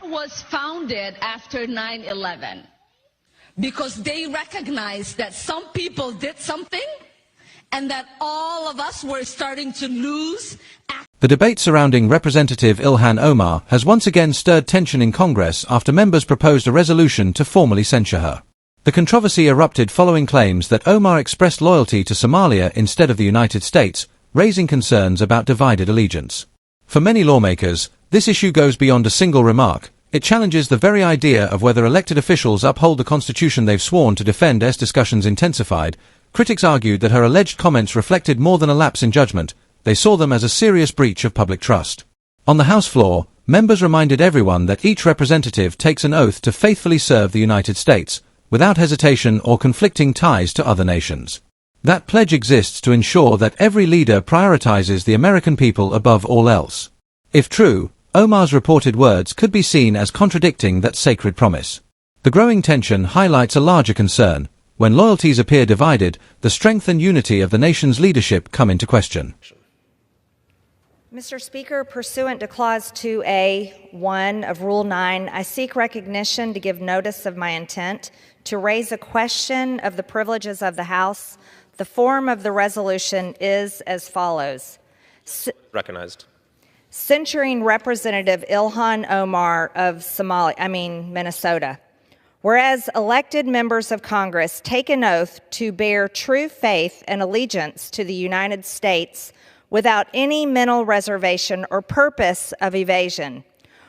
was founded after 9/11 because they recognized that some people did something and that all of us were starting to lose. The debate surrounding Representative Ilhan Omar has once again stirred tension in Congress after members proposed a resolution to formally censure her. The controversy erupted following claims that Omar expressed loyalty to Somalia instead of the United States, raising concerns about divided allegiance. For many lawmakers, this issue goes beyond a single remark. It challenges the very idea of whether elected officials uphold the Constitution they've sworn to defend. As discussions intensified, critics argued that her alleged comments reflected more than a lapse in judgment. They saw them as a serious breach of public trust. On the House floor, members reminded everyone that each representative takes an oath to faithfully serve the United States, without hesitation or conflicting ties to other nations. That pledge exists to ensure that every leader prioritizes the American people above all else. If true, Omar's reported words could be seen as contradicting that sacred promise. The growing tension highlights a larger concern. When loyalties appear divided, the strength and unity of the nation's leadership come into question. Mr. Speaker, pursuant to Clause 2A.1 of Rule 9, I seek recognition to give notice of my intent to raise a question of the privileges of the House. The form of the resolution is as follows. Recognized. Censuring Representative Ilhan Omar of Minnesota. Whereas elected members of Congress take an oath to bear true faith and allegiance to the United States without any mental reservation or purpose of evasion.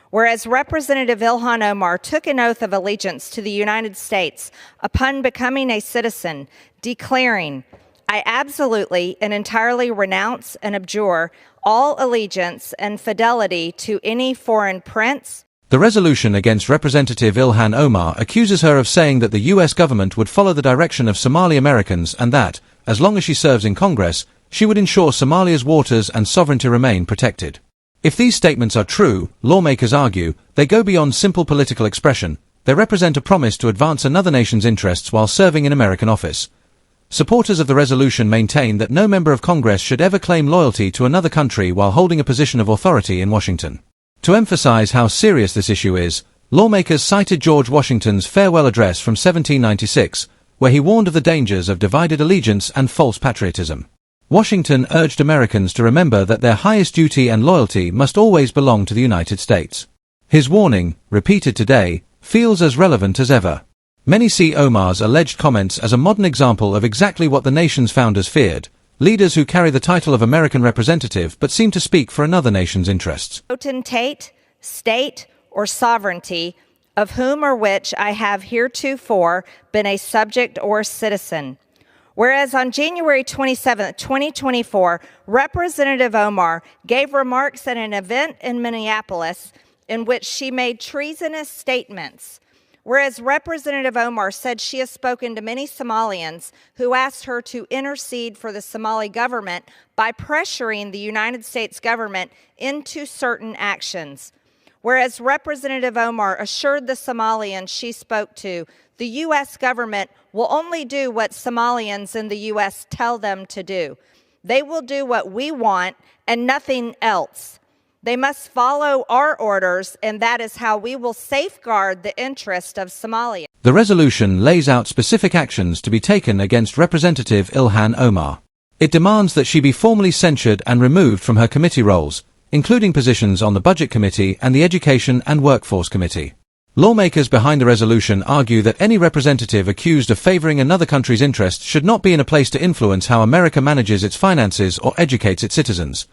Whereas Representative Ilhan Omar took an oath of allegiance to the United States upon becoming a citizen, declaring, "I absolutely and entirely renounce and abjure all allegiance and fidelity to any foreign prince." The resolution against Representative Ilhan Omar accuses her of saying that the U.S. government would follow the direction of Somali Americans and that, as long as she serves in Congress, she would ensure Somalia's waters and sovereignty remain protected. If these statements are true, lawmakers argue, they go beyond simple political expression. They represent a promise to advance another nation's interests while serving in American office. Supporters of the resolution maintain that no member of Congress should ever claim loyalty to another country while holding a position of authority in Washington. To emphasize how serious this issue is, lawmakers cited George Washington's farewell address from 1796, where he warned of the dangers of divided allegiance and false patriotism. Washington urged Americans to remember that their highest duty and loyalty must always belong to the United States. His warning, repeated today, feels as relevant as ever. Many see Omar's alleged comments as a modern example of exactly what the nation's founders feared: leaders who carry the title of American representative but seem to speak for another nation's interests. Potentate, state, or sovereignty, of whom or which I have heretofore been a subject or citizen. Whereas on January 27, 2024, Representative Omar gave remarks at an event in Minneapolis in which she made treasonous statements. Whereas Representative Omar said she has spoken to many Somalians who asked her to intercede for the Somali government by pressuring the United States government into certain actions. Whereas Representative Omar assured the Somalians she spoke to, the U.S. government will only do what Somalians in the U.S. tell them to do. They will do what we want and nothing else. They must follow our orders, and that is how we will safeguard the interest of Somalia. The resolution lays out specific actions to be taken against Representative Ilhan Omar. It demands that she be formally censured and removed from her committee roles, including positions on the Budget Committee and the Education and Workforce Committee. Lawmakers behind the resolution argue that any representative accused of favoring another country's interests should not be in a place to influence how America manages its finances or educates its citizens.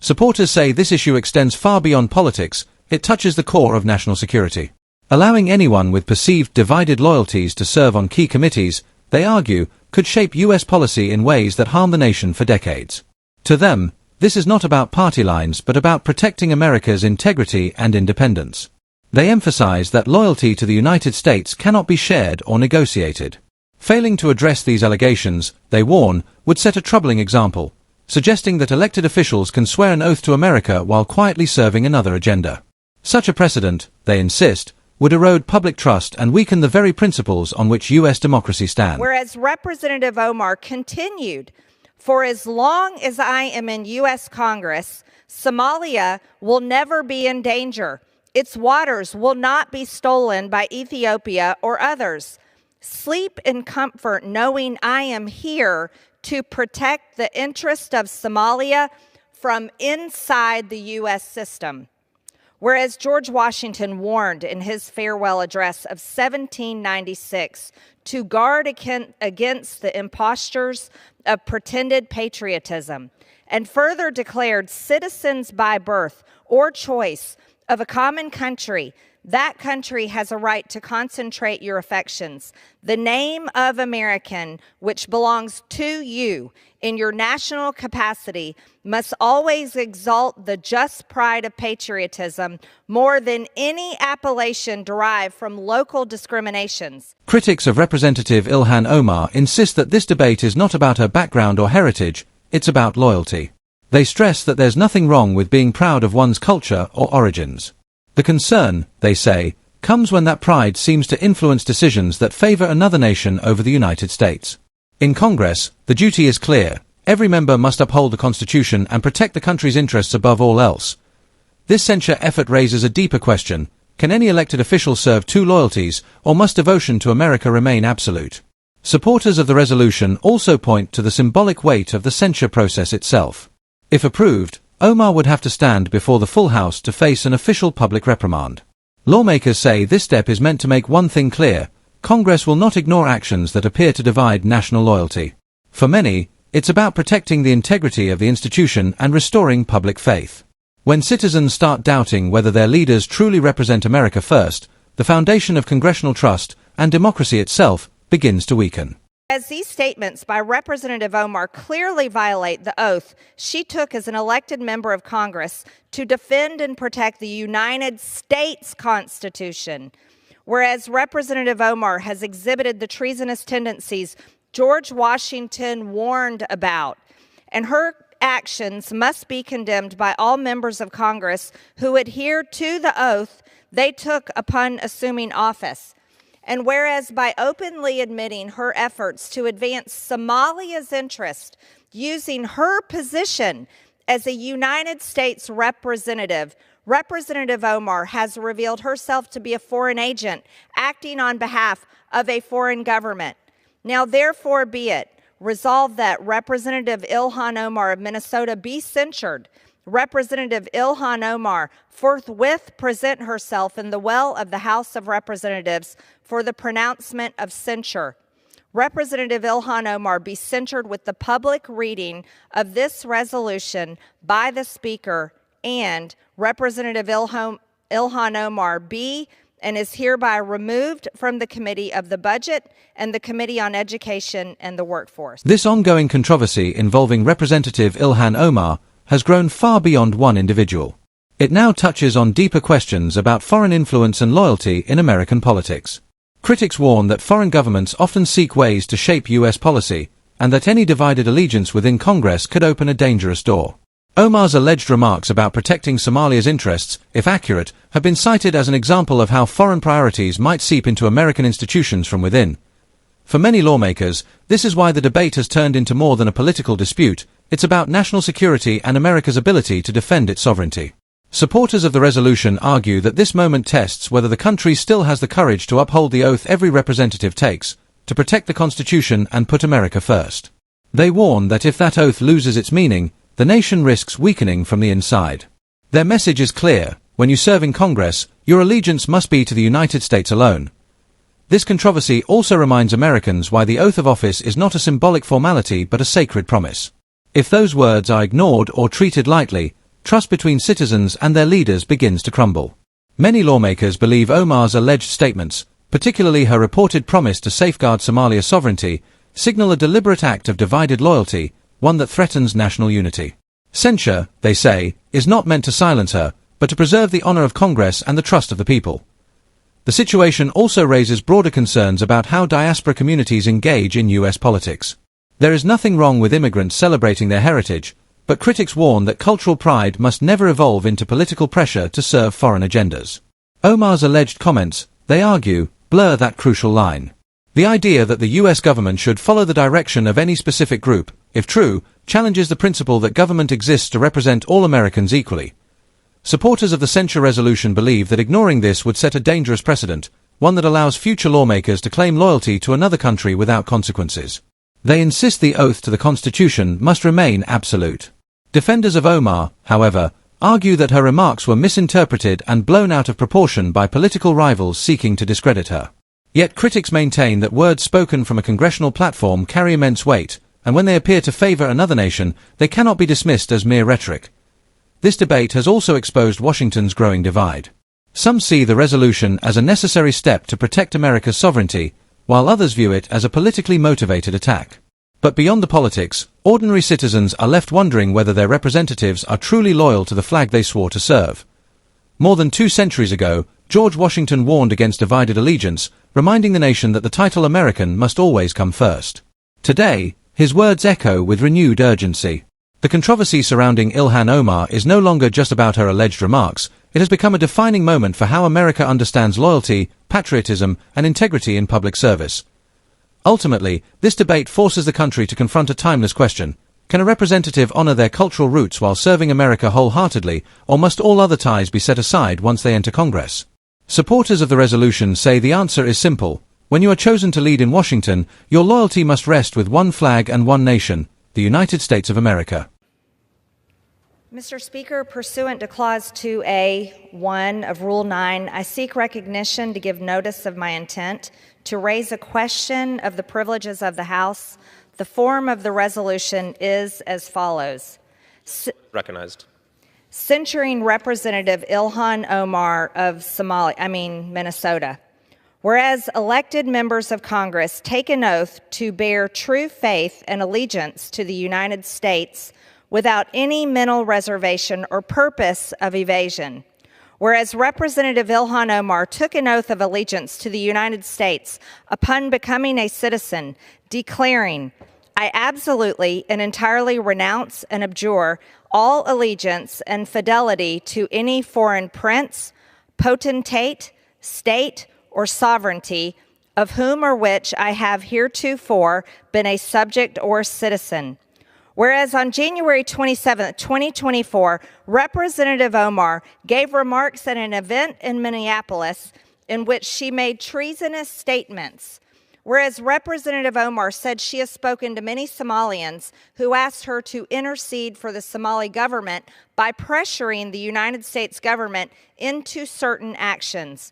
Supporters say this issue extends far beyond politics. It touches the core of national security. Allowing anyone with perceived divided loyalties to serve on key committees, they argue, could shape U.S. policy in ways that harm the nation for decades. To them, this is not about party lines but about protecting America's integrity and independence. They emphasize that loyalty to the United States cannot be shared or negotiated. Failing to address these allegations, they warn, would set a troubling example, suggesting that elected officials can swear an oath to America while quietly serving another agenda. Such a precedent, they insist, would erode public trust and weaken the very principles on which U.S. democracy stands. Whereas Representative Omar continued, "For as long as I am in U.S. Congress, Somalia will never be in danger. Its waters will not be stolen by Ethiopia or others. Sleep in comfort knowing I am here to protect the interest of Somalia from inside the U.S. system. Whereas George Washington warned in his farewell address of 1796 to guard against the impostures of pretended patriotism, and further declared citizens by birth or choice of a common country, that country has a right to concentrate your affections. The name of American, which belongs to you in your national capacity, must always exalt the just pride of patriotism more than any appellation derived from local discriminations. Critics of Representative Ilhan Omar insist that this debate is not about her background or heritage, it's about loyalty. They stress that there's nothing wrong with being proud of one's culture or origins. The concern, they say, comes when that pride seems to influence decisions that favor another nation over the United States. In Congress, the duty is clear. Every member must uphold the Constitution and protect the country's interests above all else. This censure effort raises a deeper question. Can any elected official serve two loyalties, or must devotion to America remain absolute? Supporters of the resolution also point to the symbolic weight of the censure process itself. If approved, Omar would have to stand before the full House to face an official public reprimand. Lawmakers say this step is meant to make one thing clear: Congress will not ignore actions that appear to divide national loyalty. For many, it's about protecting the integrity of the institution and restoring public faith. When citizens start doubting whether their leaders truly represent America first, the foundation of congressional trust and democracy itself begins to weaken. As these statements by Representative Omar clearly violate the oath she took as an elected member of Congress to defend and protect the United States Constitution, whereas Representative Omar has exhibited the treasonous tendencies George Washington warned about, and her actions must be condemned by all members of Congress who adhere to the oath they took upon assuming office. And whereas by openly admitting her efforts to advance Somalia's interest using her position as a United States representative, Representative Omar has revealed herself to be a foreign agent acting on behalf of a foreign government. Now therefore be it resolved that Representative Ilhan Omar of Minnesota be censured. Representative Ilhan Omar forthwith present herself in the well of the House of Representatives for the pronouncement of censure. Representative Ilhan Omar be censured with the public reading of this resolution by the Speaker, and Representative Ilhan Omar be and is hereby removed from the Committee of the Budget and the Committee on Education and the Workforce. This ongoing controversy involving Representative Ilhan Omar has grown far beyond one individual. It now touches on deeper questions about foreign influence and loyalty in American politics. Critics warn that foreign governments often seek ways to shape U.S. policy, and that any divided allegiance within Congress could open a dangerous door. Omar's alleged remarks about protecting Somalia's interests, if accurate, have been cited as an example of how foreign priorities might seep into American institutions from within. For many lawmakers, this is why the debate has turned into more than a political dispute. It's about national security and America's ability to defend its sovereignty. Supporters of the resolution argue that this moment tests whether the country still has the courage to uphold the oath every representative takes, to protect the Constitution and put America first. They warn that if that oath loses its meaning, the nation risks weakening from the inside. Their message is clear: when you serve in Congress, your allegiance must be to the United States alone. This controversy also reminds Americans why the oath of office is not a symbolic formality but a sacred promise. If those words are ignored or treated lightly, trust between citizens and their leaders begins to crumble. Many lawmakers believe Omar's alleged statements, particularly her reported promise to safeguard Somalia's sovereignty, signal a deliberate act of divided loyalty, one that threatens national unity. Censure, they say, is not meant to silence her, but to preserve the honor of Congress and the trust of the people. The situation also raises broader concerns about how diaspora communities engage in U.S. politics. There is nothing wrong with immigrants celebrating their heritage, but critics warn that cultural pride must never evolve into political pressure to serve foreign agendas. Omar's alleged comments, they argue, blur that crucial line. The idea that the U.S. government should follow the direction of any specific group, if true, challenges the principle that government exists to represent all Americans equally. Supporters of the censure resolution believe that ignoring this would set a dangerous precedent, one that allows future lawmakers to claim loyalty to another country without consequences. They insist the oath to the Constitution must remain absolute. Defenders of Omar, however, argue that her remarks were misinterpreted and blown out of proportion by political rivals seeking to discredit her. Yet critics maintain that words spoken from a congressional platform carry immense weight, and when they appear to favor another nation, they cannot be dismissed as mere rhetoric. This debate has also exposed Washington's growing divide. Some see the resolution as a necessary step to protect America's sovereignty, while others view it as a politically motivated attack. But beyond the politics, ordinary citizens are left wondering whether their representatives are truly loyal to the flag they swore to serve. More than 2 centuries ago, George Washington warned against divided allegiance, reminding the nation that the title American must always come first. Today, his words echo with renewed urgency. The controversy surrounding Ilhan Omar is no longer just about her alleged remarks. It has become a defining moment for how America understands loyalty, patriotism, and integrity in public service. Ultimately, this debate forces the country to confront a timeless question. Can a representative honor their cultural roots while serving America wholeheartedly, or must all other ties be set aside once they enter Congress? Supporters of the resolution say the answer is simple. When you are chosen to lead in Washington, your loyalty must rest with one flag and one nation, the United States of America. Mr. Speaker, pursuant to Clause 2A.1 of Rule 9, I seek recognition to give notice of my intent to raise a question of the privileges of the House. The form of the resolution is as follows. Recognized. Censuring Representative Ilhan Omar of Minnesota. Whereas elected members of Congress take an oath to bear true faith and allegiance to the United States without any mental reservation or purpose of evasion. Whereas Representative Ilhan Omar took an oath of allegiance to the United States upon becoming a citizen, declaring, I absolutely and entirely renounce and abjure all allegiance and fidelity to any foreign prince, potentate, state, or sovereignty, of whom or which I have heretofore been a subject or citizen. Whereas on January 27, 2024, Representative Omar gave remarks at an event in Minneapolis in which she made treasonous statements. Whereas Representative Omar said she has spoken to many Somalians who asked her to intercede for the Somali government by pressuring the United States government into certain actions.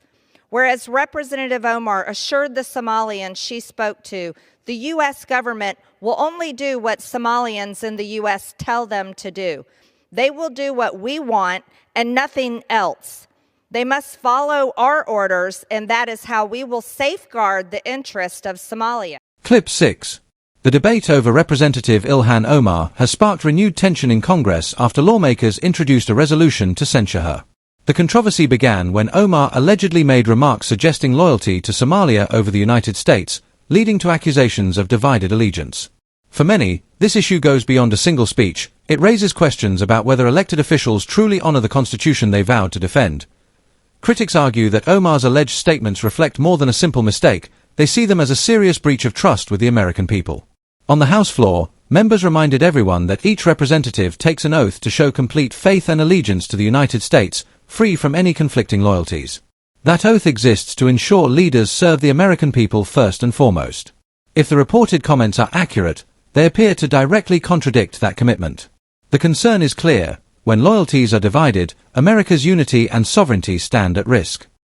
Whereas Representative Omar assured the Somalians she spoke to, the U.S. government will only do what Somalians in the U.S. tell them to do. They will do what we want and nothing else. They must follow our orders, and that is how we will safeguard the interest of Somalia. Clip 6. The debate over Representative Ilhan Omar has sparked renewed tension in Congress after lawmakers introduced a resolution to censure her. The controversy began when Omar allegedly made remarks suggesting loyalty to Somalia over the United States, leading to accusations of divided allegiance. For many, this issue goes beyond a single speech. It raises questions about whether elected officials truly honor the Constitution they vowed to defend. Critics argue that Omar's alleged statements reflect more than a simple mistake. They see them as a serious breach of trust with the American people. On the House floor, members reminded everyone that each representative takes an oath to show complete faith and allegiance to the United States, free from any conflicting loyalties. That oath exists to ensure leaders serve the American people first and foremost. If the reported comments are accurate, they appear to directly contradict that commitment. The concern is clear. When loyalties are divided, America's unity and sovereignty stand at risk.